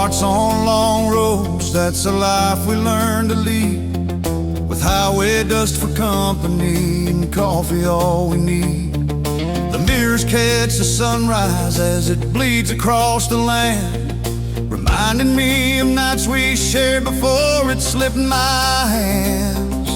hearts on long roads, that's the life we learn to lead. With highway dust for company and coffee all we need. The mirrors catch the sunrise as it bleeds across the land, reminding me of nights we shared before it slipped my hands.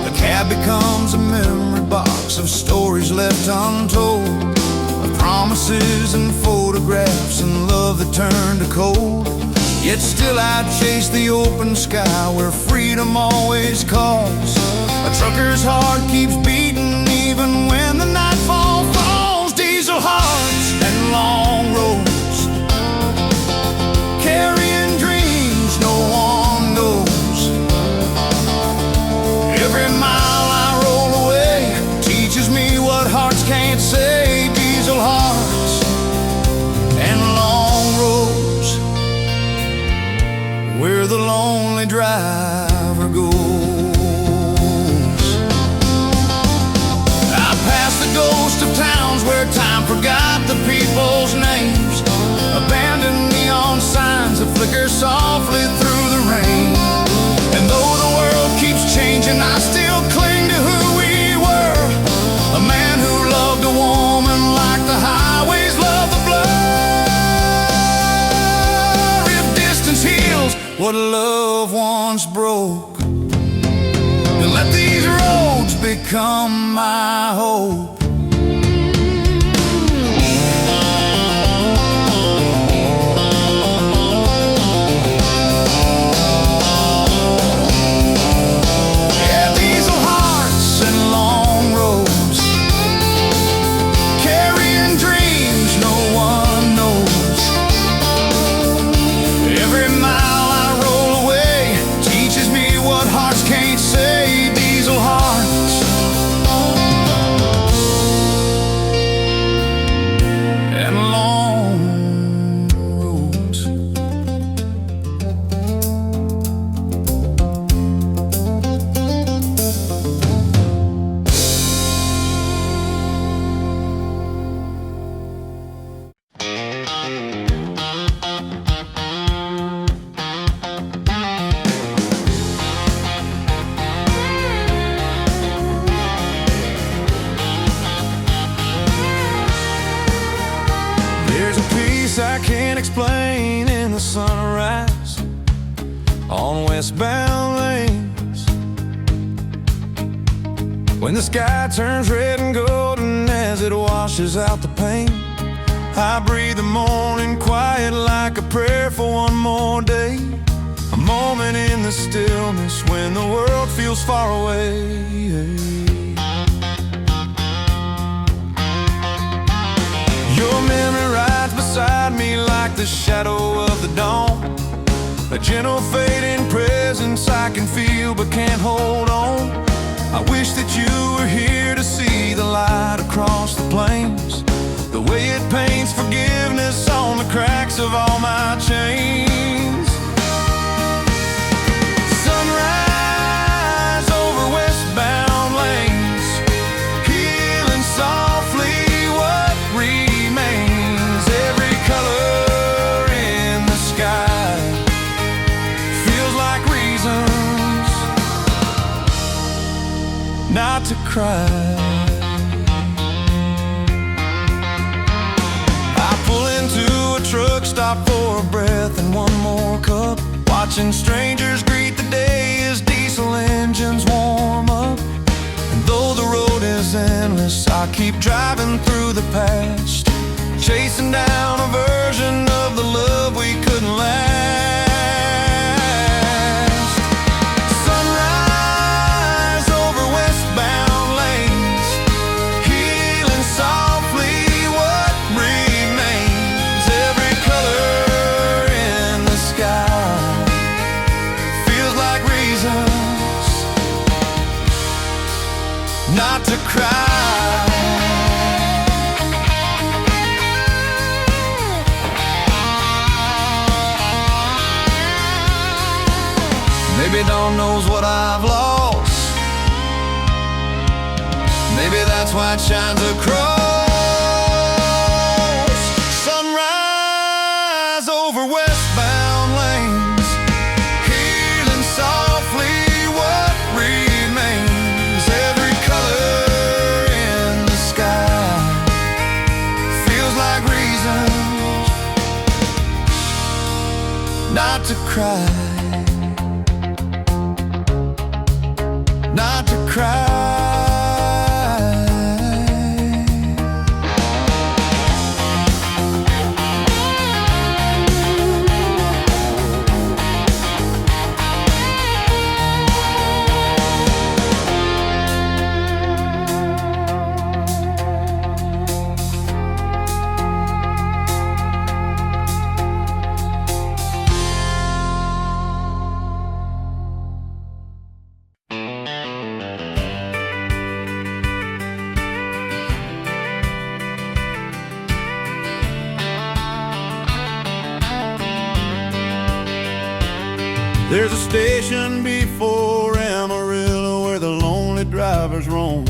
The cab becomes a memory box of stories left untold, of promises and photographs and love that turned to cold. Yet still I chase the open sky where freedom always calls. A trucker's heart keeps beating even when the nightfall falls. Diesel hearts and long roads, carrying dreams no one knows. Every mile I roll away teaches me what hearts can't say. Diesel hearts and long roads, where the lonely driver goes. I pass the ghost of towns where time forgot the people's names, abandoned neon signs that flicker softly through the rain. And though the world keeps changing, I still cling to who we were. A man who loved a woman like the highways love the blur. If distance heals what love once broke, then let these roads become my hope. Yeah, diesel hearts and long roads, carrying dreams no one knows. Every mile I roll away teaches me what hearts can't say. Diesel hearts and long roads. There's a peace I can't explain in the sunrise on westbound lanes, when the sky turns red and golden as it washes out the pain. I breathe the morning quiet like a prayer for one more day, a moment in the stillness when the world feels far away. Your memory rides beside me like the shadow of the dawn, a gentle fading presence I can feel but can't hold on. I wish that you were here to see the light across the plains, the way it paints forgiveness on the cracks of all my chains. Sunrise over westbound lanes, healing softly what remains. Every color in the sky feels like reasons not to cry. Truck stop for a breath and one more cup, watching strangers greet the day as diesel engines warm up. And though the road is endless, I keep driving through the past, chasing down a version of the love we couldn't last. Sunrise over westbound lanes, healing softly what remains. Every color in the sky feels like reasons not to cry. Maybe dawn knows what I've lost. Maybe that's why it shines across. Sunrise not to cry. There's a station before Amarillo where the lonely drivers roam,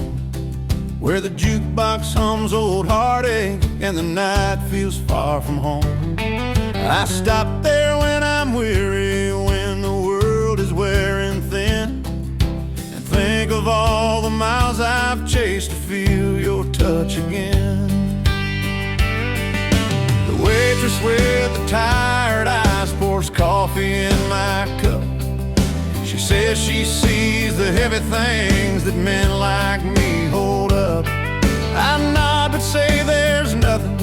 where the jukebox hums old heartache and the night feels far from home. I stop there when I'm weary, when the world is wearing thin, and think of all the miles I've chased to feel your touch again. The waitress with the tired eyes pours coffee in my cup. She says she sees the heavy things that men like me hold up. I nod but say there's nothing,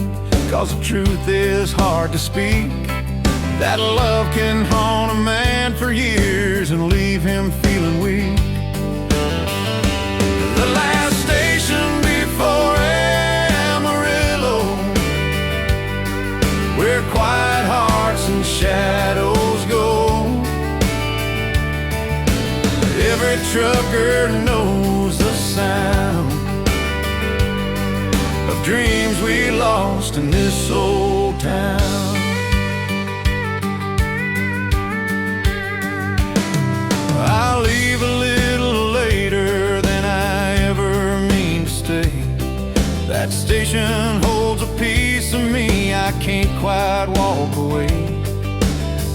'cause the truth is hard to speak, that love can haunt a man for years and leave him feeling weak. The last station before Amarillo, where quiet hearts and shadows go. Every trucker knows the sound of dreams we lost in this old town. I'll leave a little later than I ever mean to stay. That station holds a piece of me I can't quite walk away.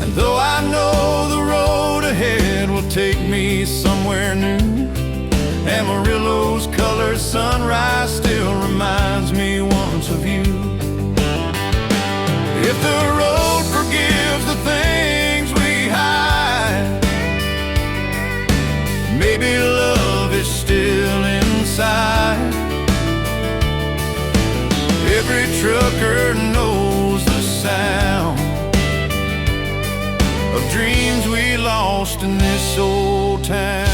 And though I know the road ahead will take me somewhere new, Amarillo's colored sunrise still reminds me once of you. If the road forgives the things we hide, maybe love is still inside. Every trucker knows the sound of dreams we lost in this old town.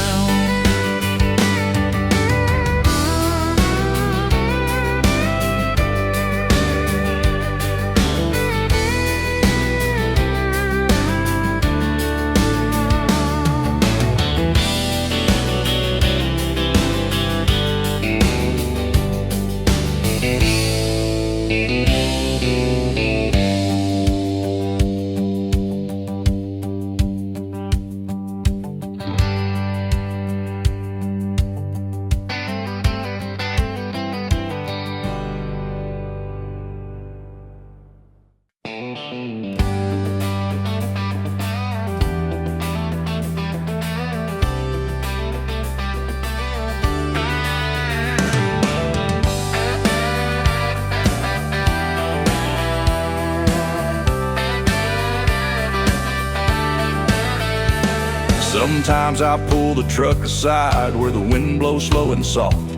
Sometimes I pull the truck aside where the wind blows slow and soft,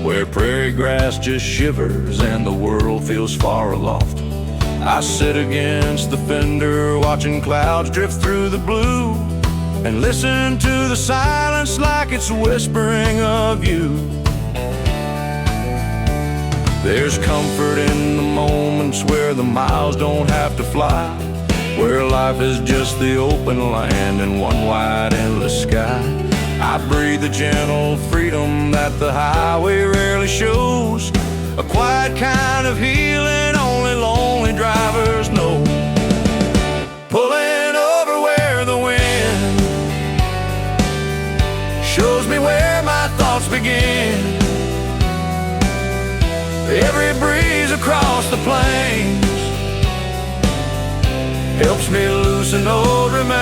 where prairie grass just shivers and the world feels far aloft. I sit against the fender watching clouds drift through the blue and listen to the silence like it's whispering of you. There's comfort in the moments where the miles don't have to fly, where life is just the open land and one wide endless sky. I breathe the gentle freedom that the highway rarely shows, a quiet kind of healing only lonely drivers know. Pulling over where the wind shows me where my thoughts begin. Every breeze across the plains helps me loosen old remains.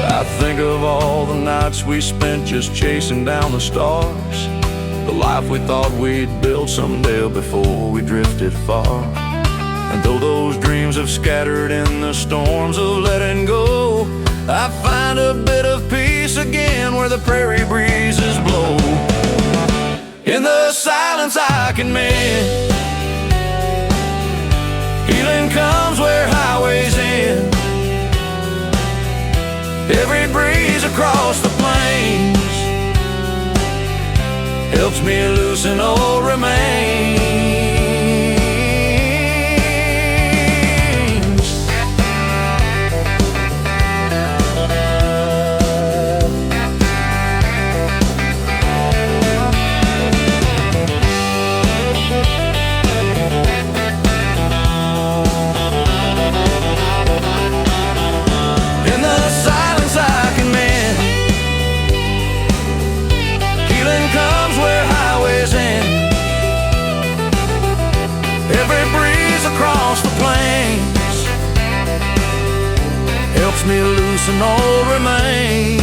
I think of all the nights we spent just chasing down the stars, the life we thought we'd build someday before we drifted far. And though those dreams have scattered in the storms of letting go, I find a bit of peace again where the prairie breezes blow. In the silence I can mend. Healing comes where highways end. Every breeze across the plains helps me loosen old remains. In the silence I can mend. Healing comes where highways end. Every breeze across the plains helps me loosen old remains.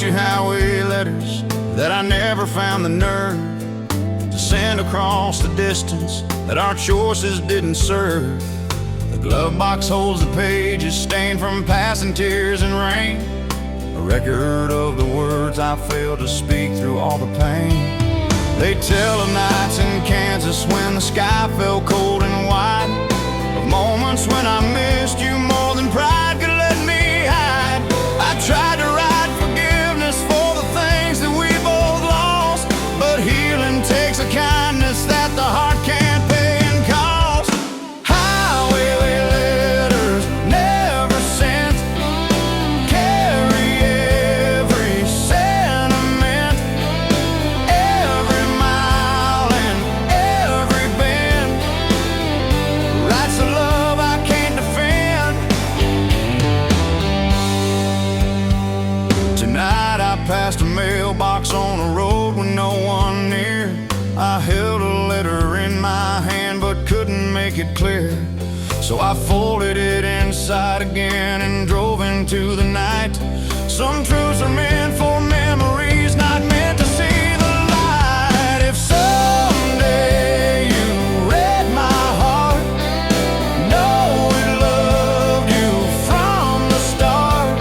Highway letters that I never found the nerve to send across the distance that our choices didn't serve. The glove box holds the pages stained from passing tears and rain, a record of the words I failed to speak through all the pain. They tell of nights in Kansas when the sky fell cold and white, of moments when I missed you more than pride could let me hide. I tried to write for the things that we both lost, but healing takes a kindness that the heart can't pay in cost. Highway letters never sent carry every sentiment, every mile and every bend. Writes the love I can't defend. Tonight I passed a mailbox on a road with no one near. I held a letter in my hand but couldn't make it clear, so I folded it inside again and drove into the night. Some truths are meant for memories, not meant to see the light. If someday you read my heart, know it loved you from the start.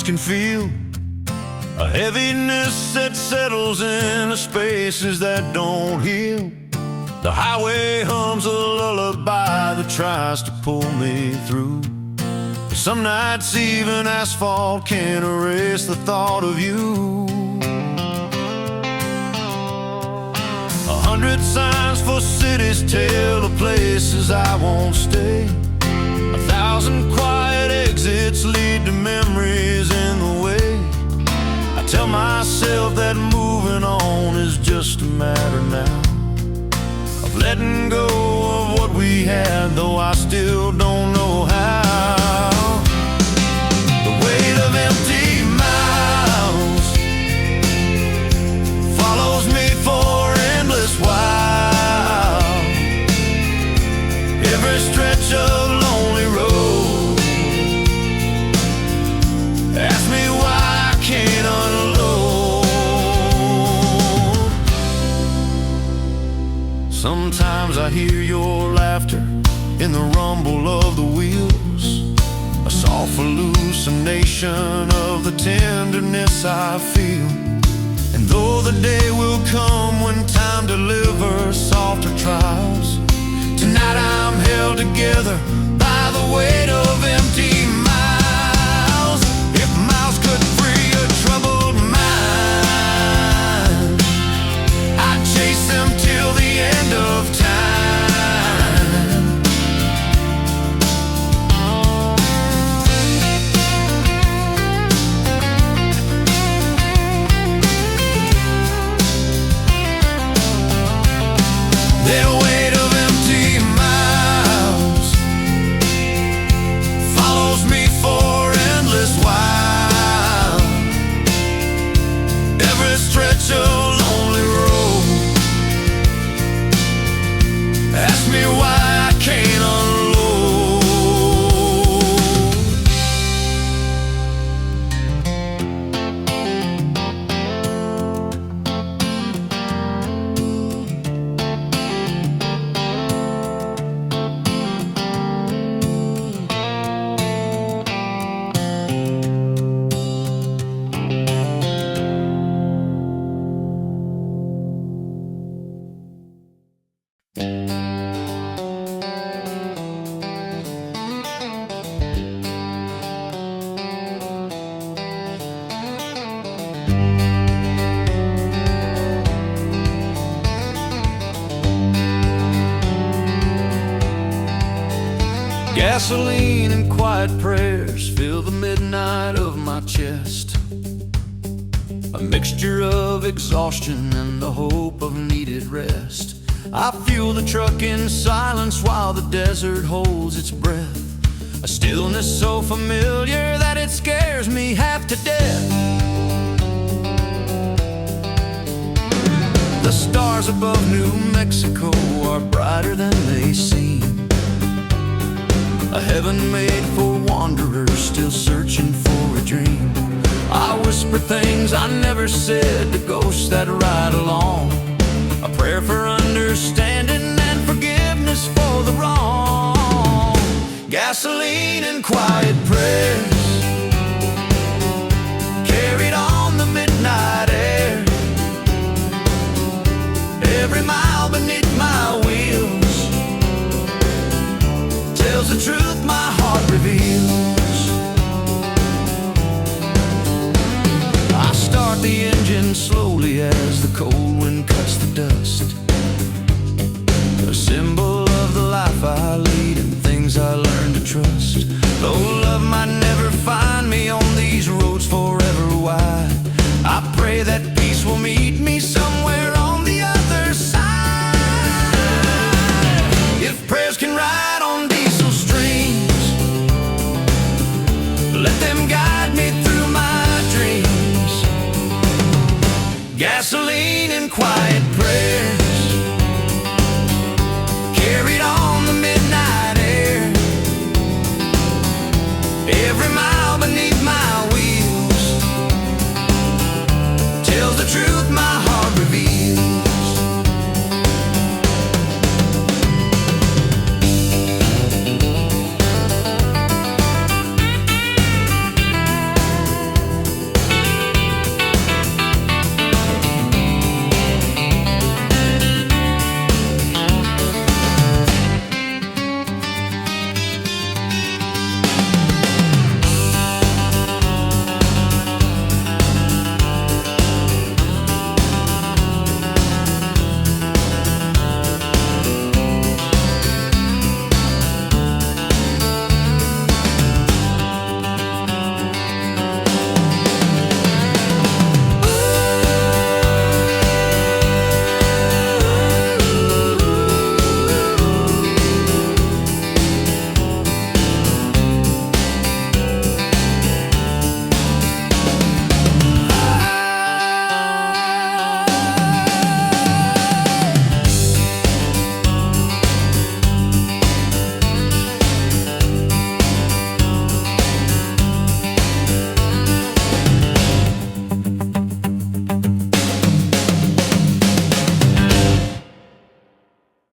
Can feel a heaviness that settles in the spaces that don't heal. The highway hums a lullaby that tries to pull me through. Some nights even asphalt can't erase the thought of you. 100 signs for cities tell the places I won't stay. 1,000 1,000 quiet exits lead to memories in the way. I tell myself that moving on is just a matter now of letting go of what we had, though I still don't know how. The weight of empty miles follows me for endless while. Every stretch of lonely road ask me why I can't unload. Sometimes I hear your laughter in the rumble of the wheels, a soft hallucination of the tenderness I feel. And though the day will come when time delivers softer trials, tonight I'm held together by the weight of empty miles. If miles could free a troubled mind, I'd chase them till the end of time. The weight of empty miles follows me for endless while. Every stretch of lonely road ask me why I can't unload. Gasoline and quiet prayers fill the midnight of my chest, a mixture of exhaustion and the hope of needed rest. I fuel the truck in silence while the desert holds its breath, a stillness so familiar that it scares me half to death. The stars above New Mexico are brighter than they seem, a heaven made for wanderers still searching for a dream. I whisper things I never said to ghosts that ride along, a prayer for understanding and forgiveness for the wrong. Gasoline and quiet prayers carried on the midnight air. Every mile beneath my wheels tells the truth my heart reveals. I start the engine slowly as the cold wind cuts the dust, a symbol